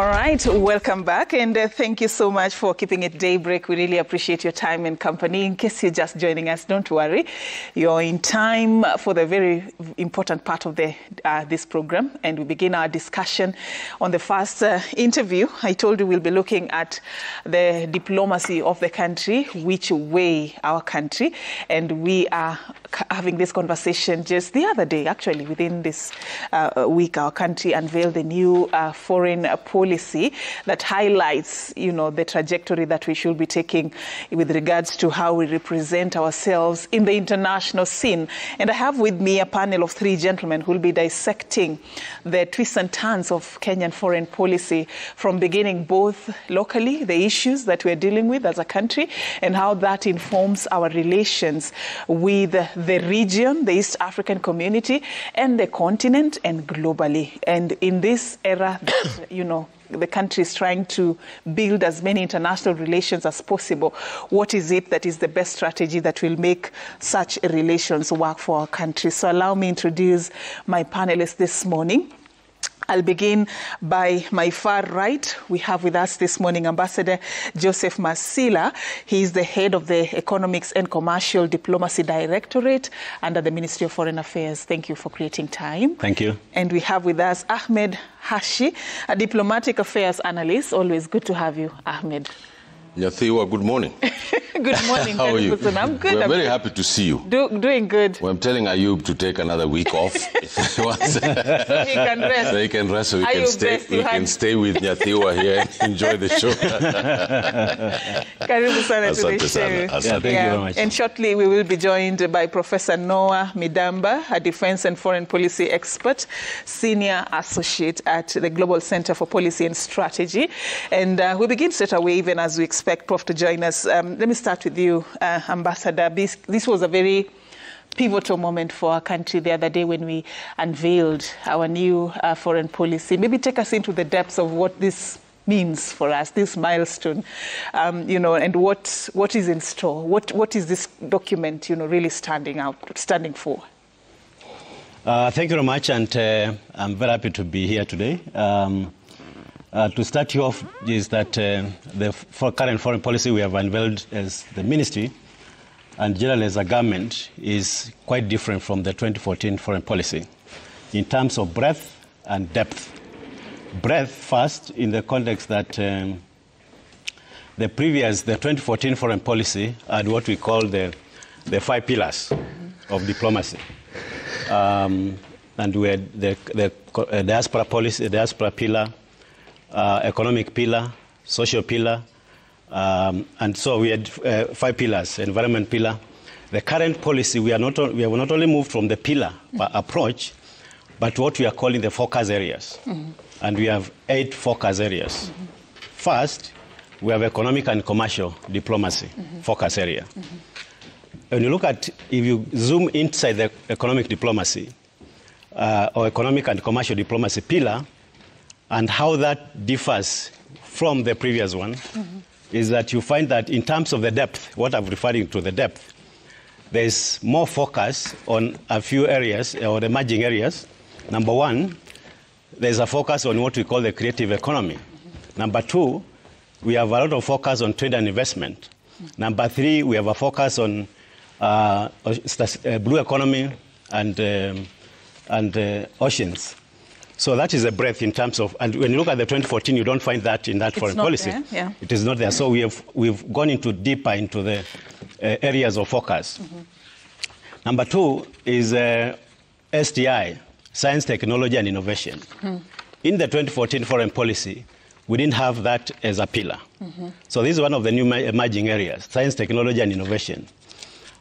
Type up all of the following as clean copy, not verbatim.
All right, welcome back, and thank you so much for keeping it daybreak. We really appreciate your time and company. In case you're just joining us, don't worry. You're in time for the very important part of this program, and we begin our discussion on the first interview. I told you we'll be looking at the diplomacy of the country, which way our country, and we are having this conversation just the other day. Actually, within this week, our country unveiled the new foreign policy that highlights, the trajectory that we should be taking with regards to how we represent ourselves in the international scene. And I have with me a panel of three gentlemen who will be dissecting the twists and turns of Kenyan foreign policy from beginning both locally, the issues that we're dealing with as a country, and how that informs our relations with the region, the East African community, and the continent, and globally. And in this era that, the country is trying to build as many international relations as possible, what is it that is the best strategy that will make such relations work for our country? So allow me to introduce my panelists this morning. I'll begin by my far right. We have with us this morning Ambassador Joseph Masila. He is the head of the Economics and Commercial Diplomacy Directorate under the Ministry of Foreign Affairs. Thank you for creating time. Thank you. And we have with us Ahmed Hashi, a diplomatic affairs analyst. Always good to have you, Ahmed. Nyathiwa, good morning. Good morning. How are you? I'm good. We're very happy to see you. Doing good. Well, I'm telling Ayub to take another week off. So he can rest. So he can rest, so we can stay with Nyathiwa here and enjoy the show. Karibu sana to the show. Thank you very much. And shortly we will be joined by Professor Noah Midamba, a defense and foreign policy expert, senior associate at the Global Center for Policy and Strategy. And we begin straight away, even as we expect Prof to join us. Let me start with you, Ambassador. This was a very pivotal moment for our country the other day when we unveiled our new foreign policy. Maybe take us into the depths of what this means for us, this milestone, and what is in store. What is this document, really standing for? Thank you very much, and I'm very happy to be here today. To start you off is that the current foreign policy we have unveiled as the ministry and generally as a government is quite different from the 2014 foreign policy in terms of breadth and depth. Breadth first in the context that the 2014 foreign policy had what we call the 5 pillars of diplomacy. And we had the diaspora policy, the diaspora pillar, economic pillar, social pillar, and so we had 5 pillars, environment pillar. The current policy, we have not only moved from the pillar approach, but what we are calling the focus areas. And we have 8 focus areas. First, we have economic and commercial diplomacy focus area. When you look at, if you zoom inside the economic diplomacy, or economic and commercial diplomacy pillar, and how that differs from the previous one is that you find that in terms of the depth, what I'm referring to the depth, there's more focus on a few areas or emerging areas. Number one, there's a focus on what we call the creative economy. Number two, we have a lot of focus on trade and investment. Number three, we have a focus on blue economy and oceans. So that is a breadth in terms of, and when you look at the 2014, you don't find that in that foreign policy. Yeah. It is not there. So we've gone deeper into the areas of focus. Number two is STI, science, technology, and innovation. In the 2014 foreign policy, we didn't have that as a pillar. So this is one of the new emerging areas, science, technology, and innovation.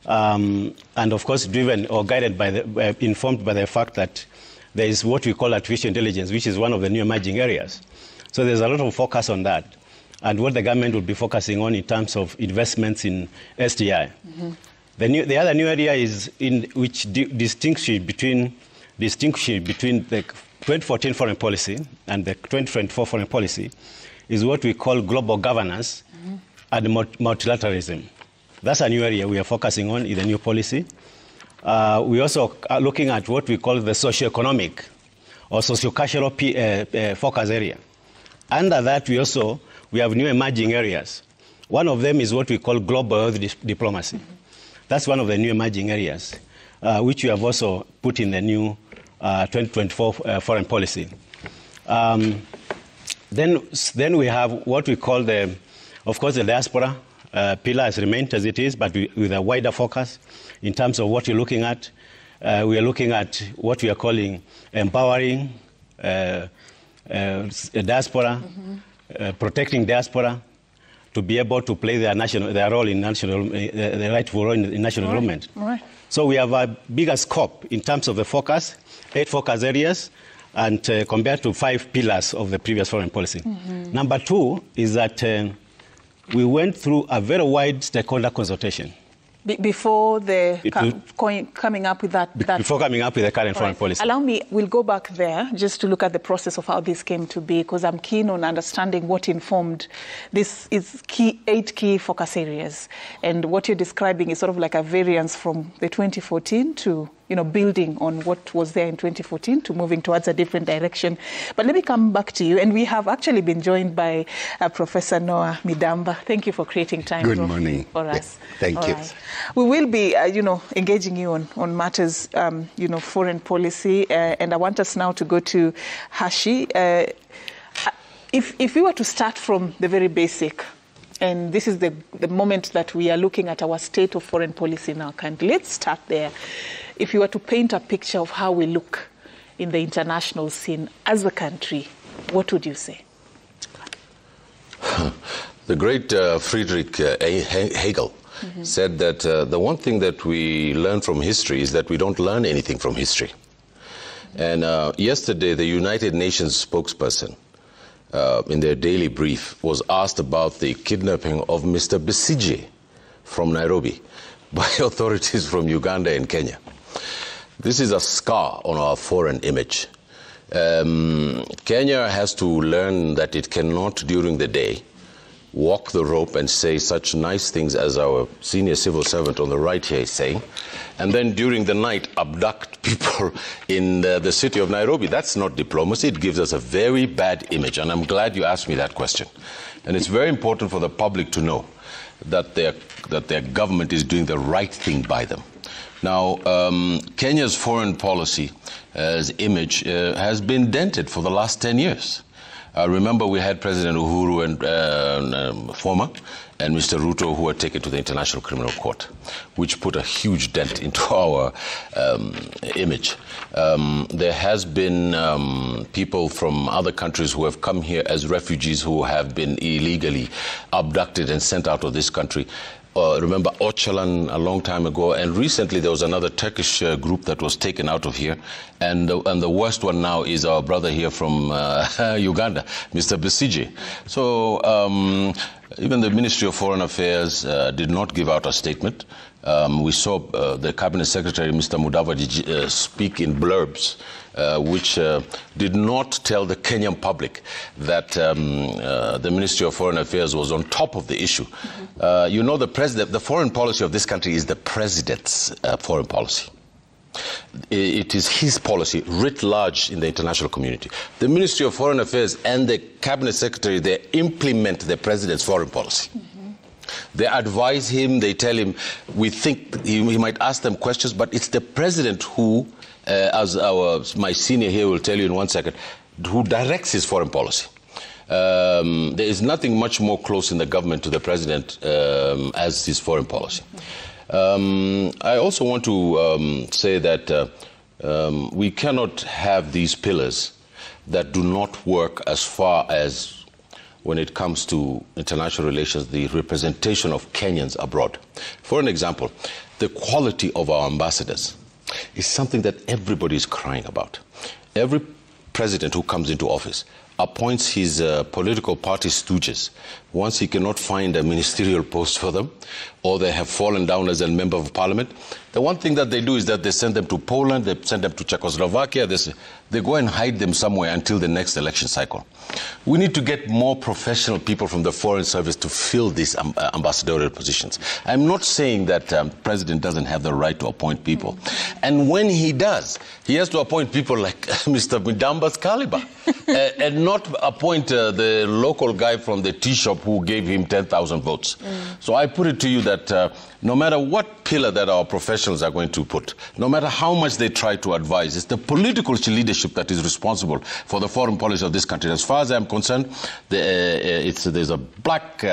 And of course, driven or guided by informed by the fact that there is what we call artificial intelligence, which is one of the new emerging areas. So there's a lot of focus on that, and what the government will be focusing on in terms of investments in STI. The other new area is in which distinction between the 2014 foreign policy and the 2024 foreign policy is what we call global governance and multilateralism. That's a new area we are focusing on in the new policy. We also are looking at what we call the socio-economic or socio-cultural focus area. Under that, we have new emerging areas. One of them is what we call global health diplomacy. That's one of the new emerging areas, which we have also put in the new 2024 foreign policy. Then we have what we call of course, the diaspora pillar has remained as it is, but with a wider focus in terms of what we're looking at. We are looking at what we are calling empowering diaspora, protecting diaspora to be able to play their role in the rightful role in national development. Right. So we have a bigger scope in terms of the focus, 8 focus areas, and compared to 5 pillars of the previous foreign policy. Number 2 is that we went through a very wide stakeholder consultation. Before coming up with that. Before coming up with the current foreign policy. Allow me, we'll go back there just to look at the process of how this came to be, because I'm keen on understanding what informed this is 8 key focus areas. And what you're describing is sort of like a variance from the 2014 to building on what was there in 2014 to moving towards a different direction. But let me come back to you. And we have actually been joined by Professor Noah Midamba. Thank you for creating time Good morning. For us. Thank you. Right. We will be, engaging you on matters, foreign policy. And I want us now to go to Hashi. If we were to start from the very basic, and this is the moment that we are looking at our state of foreign policy in our country. Let's start there. If you were to paint a picture of how we look in the international scene as a country, what would you say? The great Friedrich Hegel said that the one thing that we learn from history is that we don't learn anything from history. And yesterday, the United Nations spokesperson, in their daily brief, was asked about the kidnapping of Mr. Besigye from Nairobi by authorities from Uganda and Kenya. This is a scar on our foreign image. Kenya has to learn that it cannot, during the day, walk the rope and say such nice things as our senior civil servant on the right here is saying, and then during the night abduct people in the city of Nairobi. That's not diplomacy. It gives us a very bad image, and I'm glad you asked me that question. And it's very important for the public to know that their government is doing the right thing by them. Now, Kenya's foreign policy image has been dented for the last 10 years. Remember, we had President Uhuru and former and Mr. Ruto, who were taken to the International Criminal Court, which put a huge dent into our image. There has been people from other countries who have come here as refugees who have been illegally abducted and sent out of this country. Remember Öcalan a long time ago, and recently there was another Turkish group that was taken out of here, and the worst one now is our brother here from Uganda, Mr. Besigye. So even the Ministry of Foreign Affairs did not give out a statement. We saw the Cabinet Secretary, Mr. Mudavadi, speak in blurbs, which did not tell the Kenyan public that the Ministry of Foreign Affairs was on top of the issue. You know, the foreign policy of this country is the president's foreign policy. It is his policy writ large in the international community. The Ministry of Foreign Affairs and the Cabinet Secretary, they implement the president's foreign policy. They advise him, they tell him, we think he might ask them questions, but it's the president who, as my senior here will tell you in 1 second, who directs his foreign policy. There is nothing much more close in the government to the president as his foreign policy. I also want to say that we cannot have these pillars that do not work as far as when it comes to international relations, the representation of Kenyans abroad. For an example, the quality of our ambassadors is something that everybody is crying about. Every president who comes into office appoints his political party stooges once he cannot find a ministerial post for them, or they have fallen down as a member of parliament, the one thing that they do is that they send them to Poland, they send them to Czechoslovakia, they go and hide them somewhere until the next election cycle. We need to get more professional people from the Foreign Service to fill these ambassadorial positions. I'm not saying that President doesn't have the right to appoint people. And when he does, he has to appoint people like Mr. Midamba's caliber and not appoint the local guy from the tea shop who gave him 10,000 votes. So I put it to you that no matter what pillar that our professionals are going to put, no matter how much they try to advise, it's the political leadership that is responsible for the foreign policy of this country. As far as I'm concerned, there's a black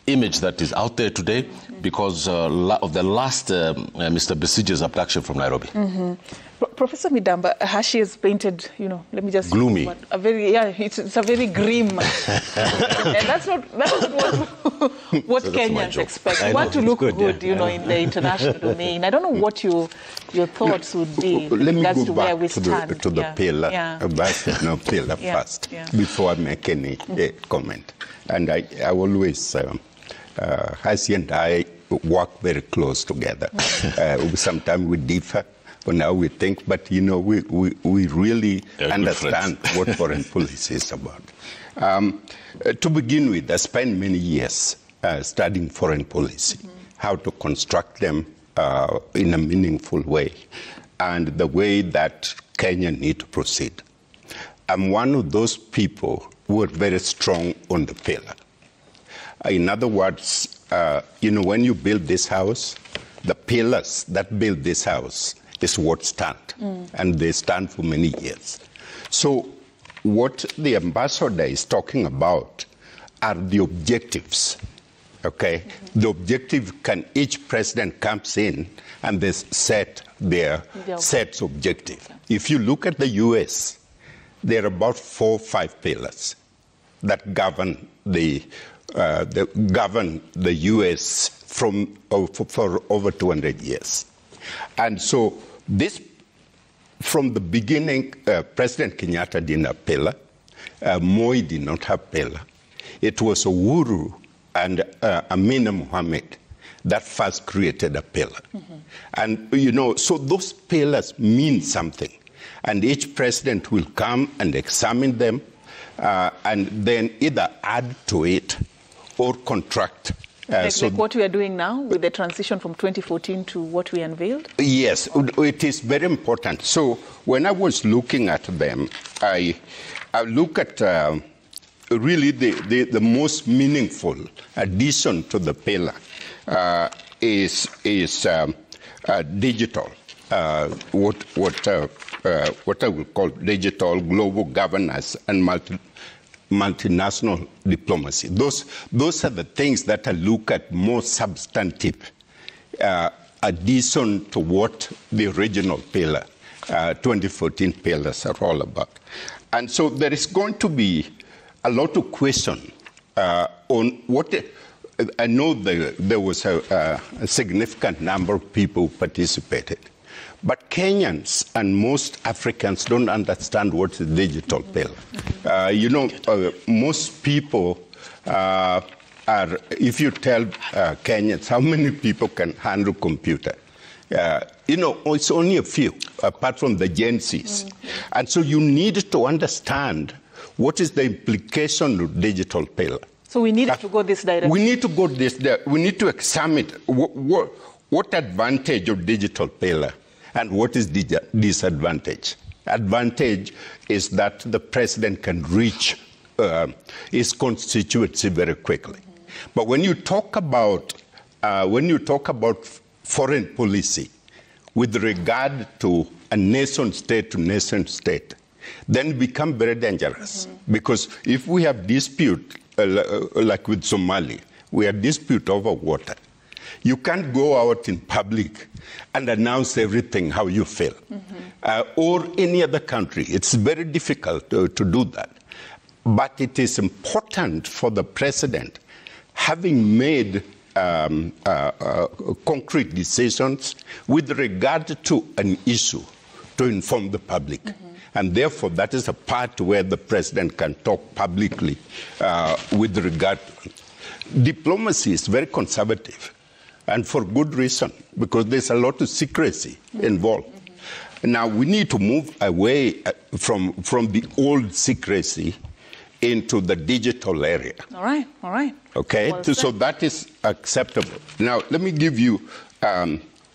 image that is out there today because of the last Mr. Besigye's abduction from Nairobi. Professor Midamba, Hashi has painted, let me just... Gloomy. It's a very grim... and that's not what Kenyans expect. We want to look good, in the international domain. I don't know what your thoughts would be in regards to where we stand. To the pillar, pillar first, before I make any comment. And I always, Hashi and I work very close together. Sometimes we differ. But now we think, but we really understand what foreign policy is about. To begin with, I spent many years studying foreign policy, how to construct them in a meaningful way, and the way that Kenya need to proceed. I'm one of those people who are very strong on the pillar. In other words, when you build this house, the pillars that build this house is what stand, and they stand for many years. So what the ambassador is talking about are the objectives, okay? The objective, can each president comes in and they set their sets objective. If you look at the U.S., there are about 4 or 5 pillars that govern the U.S. for over 200 years. And so this, from the beginning, President Kenyatta didn't have pillar. Moi did not have pillar. It was Uhuru and Amina Mohammed that first created a pillar. And, so those pillars mean something. And each president will come and examine them and then either add to it or contract. Like what we are doing now with the transition from 2014 to what we unveiled? Yes, it is very important. So when I was looking at them, I look at really the most meaningful addition to the pillar is digital, what I will call digital global governance and multinational diplomacy. Those are the things that I look at more substantive addition to what the original pillar, 2014 pillars are all about. And so there is going to be a lot of question on what, I know there was a significant number of people who participated. But Kenyans and most Africans don't understand what is digital pillar. Most people are, if you tell Kenyans how many people can handle computer, it's only a few, apart from the Gen Zs. And so you need to understand what is the implication of digital pillar. So we need to go this direction. We need to go this direction. We need to examine what advantage of digital pillar and what is the disadvantage. Advantage is that the president can reach his constituency very quickly. But when you talk about foreign policy with regard to a nation state to nation state, then it becomes very dangerous. Because if we have dispute, like with Somalia, we have dispute over water. You can't go out in public and announce everything how you feel. Or any other country. It's very difficult to do that. But it is important for the president, having made concrete decisions with regard to an issue, to inform the public. And therefore, that is a part where the president can talk publicly with regard to it. diplomacy is very conservative, and for good reason, because there's a lot of secrecy involved. Now, we need to move away from the old secrecy into the digital area. All right, all right. Okay, Well so that is acceptable. Now, let me give you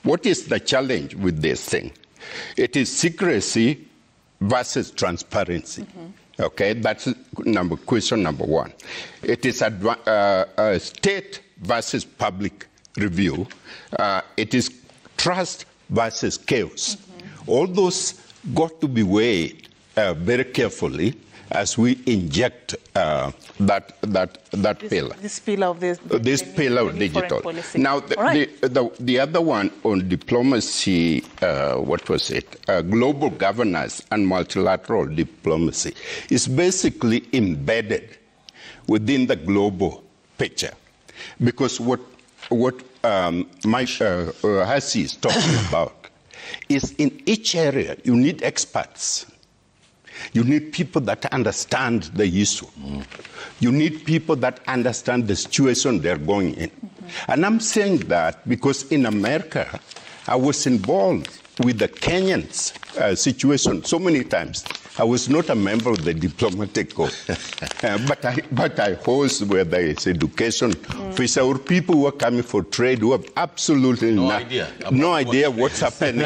what is the challenge with this thing. It is secrecy versus transparency. Okay, that's question number one. It is state versus public review. It is trust versus chaos. All those got to be weighed very carefully as we inject that pillar. This pillar of this pillar of digital. Now, the other one on diplomacy, what was it? Global governance and multilateral diplomacy is basically embedded within the global picture, because what Mike Hassi is talking about is in each area you need experts. You need people that understand the issue. You need people that understand the situation they're going in. And I'm saying that because in America, I was involved with the Kenyans situation so many times. I was not a member of the diplomatic corps, but I host where there is education officer or people who are coming for trade who have absolutely no idea what's happening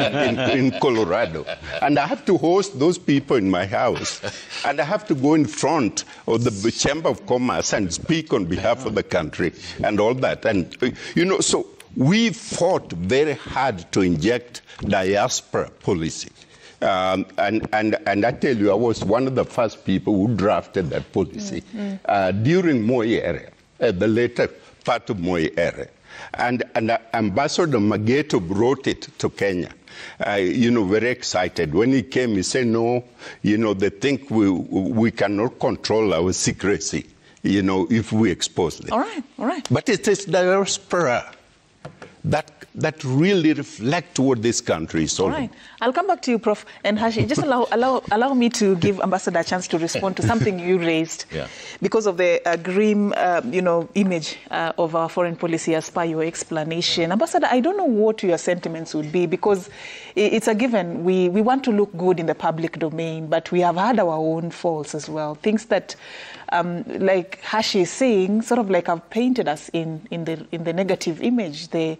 in Colorado. And I have to host those people in my house. And I have to go in front of the Chamber of Commerce and speak on behalf of the country and all that. And, so we fought very hard to inject diaspora policy. And I tell you, I was one of the first people who drafted that policy during Moi era, the later part of Moi era. And Ambassador Mageto brought it to Kenya, very excited. When he came, he said, no, they think we cannot control our secrecy, if we expose them. All right, all right. But it is diaspora that really reflect what this country is all. All right. I'll come back to you, Prof. And Hashi, just allow me to give Ambassador a chance to respond to something you raised because of the grim, image of our foreign policy as per your explanation. Ambassador, I don't know what your sentiments would be, because it's a given. We want to look good in the public domain, but we have had our own faults as well. Things that, like Hashi is saying, sort of like have painted us in the negative image. The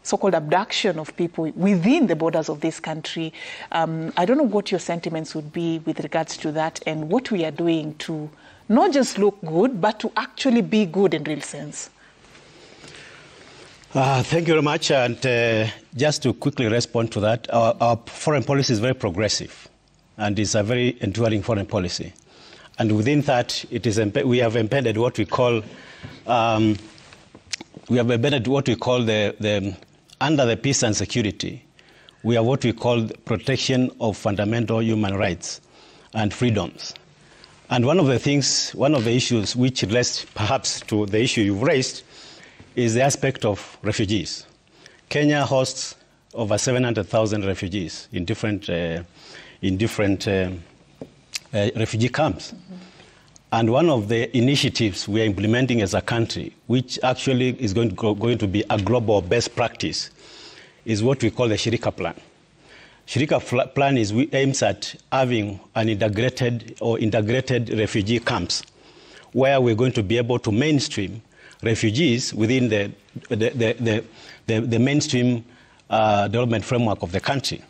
so-called abduction of people within the borders of this country. I don't know what your sentiments would be with regards to that and what we are doing to not just look good, but to actually be good in real sense. Thank you very much. And just to quickly respond to that, our foreign policy is very progressive, and it's a very enduring foreign policy. And within that, we have embedded what we call under the peace and security, we have what we call protection of fundamental human rights and freedoms. And one of the issues which relates perhaps to the issue you've raised is the aspect of refugees. Kenya hosts over 700,000 refugees in different refugee camps. And one of the initiatives we are implementing as a country, which actually is going to be a global best practice, is what we call the Shirika Plan. Shirika Plan aims at having an integrated refugee camps, where we're going to be able to mainstream refugees within the mainstream development framework of the country.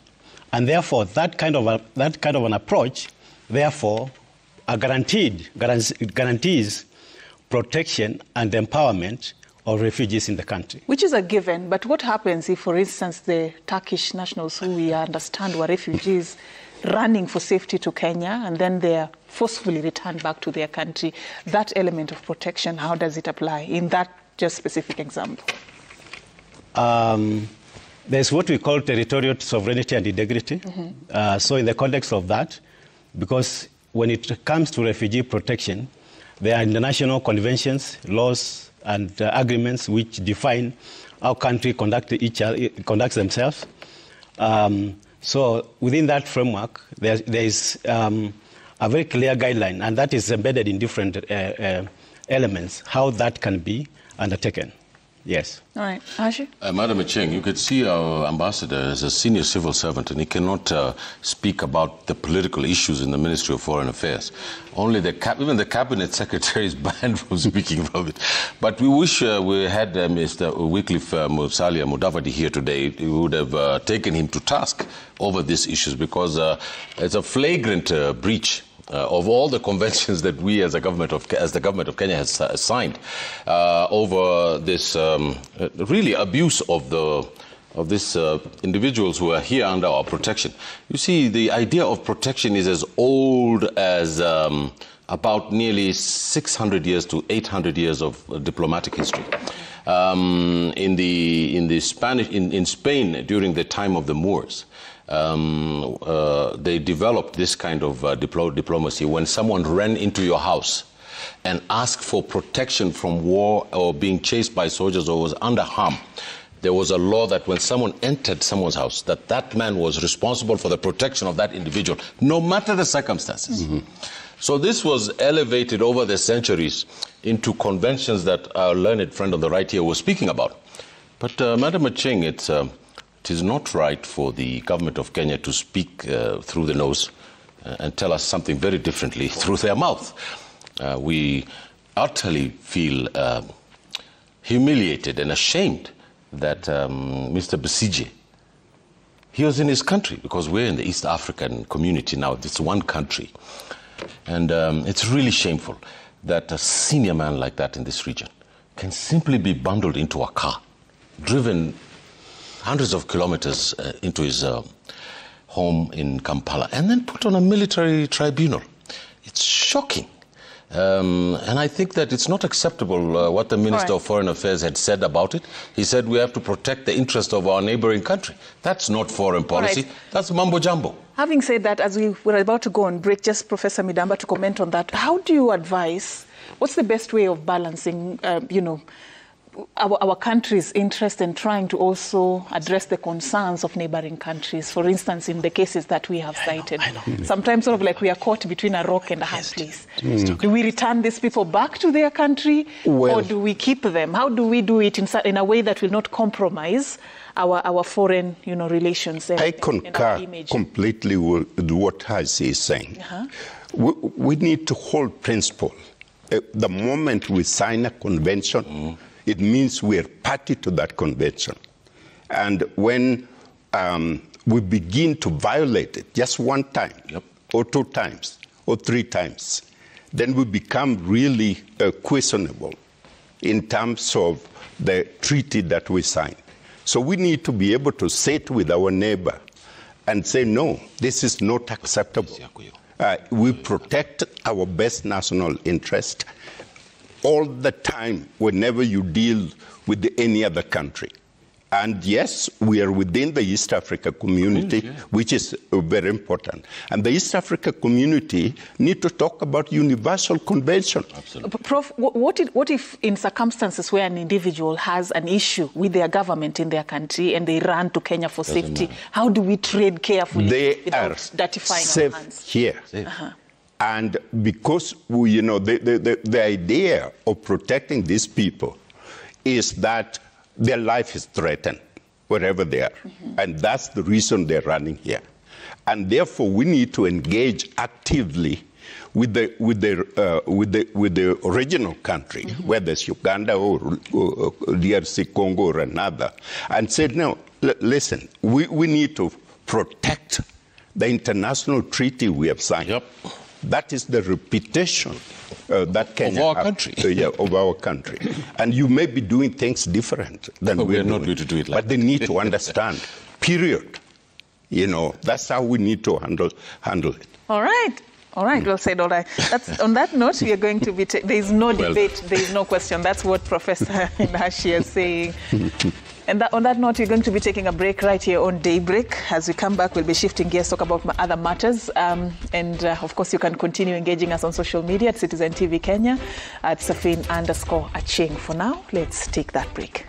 And therefore, that kind of an approach, therefore, guarantees protection and empowerment of refugees in the country. Which is a given, but what happens if, for instance, the Turkish nationals who we understand were refugees running for safety to Kenya and then they are forcefully returned back to their country? That element of protection, how does it apply in that just specific example? There's what we call territorial sovereignty and integrity. So in the context of that, because when it comes to refugee protection, there are international conventions, laws, and agreements which define how countries conduct themselves. So within that framework, there is a very clear guideline, and that is embedded in different elements, how that can be undertaken. Yes. All right. Hashi? Madam Acheng, you could see our ambassador as a senior civil servant, and he cannot speak about the political issues in the Ministry of Foreign Affairs. Only even the cabinet secretary is banned from speaking about it. But we wish we had Mr. Wycliffe Musalia Mudavadi here today. We would have taken him to task over these issues, because it's a flagrant breach of all the conventions that we as the government of Kenya has signed over this really abuse of these individuals who are here under our protection. You see, the idea of protection is as old as about nearly 600 years to 800 years of diplomatic history. In Spain during the time of the Moors, they developed this kind of diplomacy. When someone ran into your house and asked for protection from war or being chased by soldiers or was under harm, there was a law that when someone entered someone's house, that man was responsible for the protection of that individual, no matter the circumstances. Mm-hmm. So this was elevated over the centuries into conventions that our learned friend on the right here was speaking about. But Madam Acheng, it is not right for the government of Kenya to speak through the nose and tell us something very differently through their mouth. We utterly feel humiliated and ashamed that Mr. Besigye, he was in his country, because we're in the East African community now. It's one country. And it's really shameful that a senior man like that in this region can simply be bundled into a car, driven hundreds of kilometers into his home in Kampala, and then put on a military tribunal. It's shocking. And I think that it's not acceptable what the Minister of Foreign Affairs had said about it. He said we have to protect the interest of our neighboring country. That's not foreign policy. That's mumbo jumbo. Having said that, as we were about to go on break, just Professor Midamba to comment on that, how do you advise, what's the best way of balancing, our country's interest in trying to also address the concerns of neighboring countries, for instance, in the cases that we have cited? I know. Sometimes sort of like we are caught between a rock and a hard place. Do we return these people back to their country, or do we keep them? How do we do it in a way that will not compromise our foreign relations and, I concur completely with what Hashi is saying. We need to hold principle. The moment we sign a convention, it means we are party to that convention. And when we begin to violate it just one time, or two times, or three times, then we become really questionable in terms of the treaty that we signed. So we need to be able to sit with our neighbor and say, no, this is not acceptable. We protect our best national interest all the time whenever you deal with any other country. And yes, we are within the East Africa community, which is very important. And the East Africa community need to talk about universal convention. Absolutely. Prof, what if in circumstances where an individual has an issue with their government in their country and they run to Kenya for safety, how do we trade carefully without dirtifying our hands? Here. And because the idea of protecting these people is that their life is threatened wherever they are. And that's the reason they're running here. And therefore, we need to engage actively with the original country, whether it's Uganda or DRC Congo or another, and said, no, listen, we need to protect the international treaty we have signed. That is the reputation that Kenya of our country. Of our country. And you may be doing things different than we are not going to do it like that. But they need to understand, period. That's how we need to handle it. All right. All right, well said, all right. On that note, we are going to be, there is no debate, there is no question. That's what Professor Hashi is saying. And on that note, we're going to be taking a break right here on Daybreak. As we come back, we'll be shifting gears, talk about other matters. Of course, you can continue engaging us on social media at Citizen TV Kenya, at Safin_Acheng. For now, let's take that break.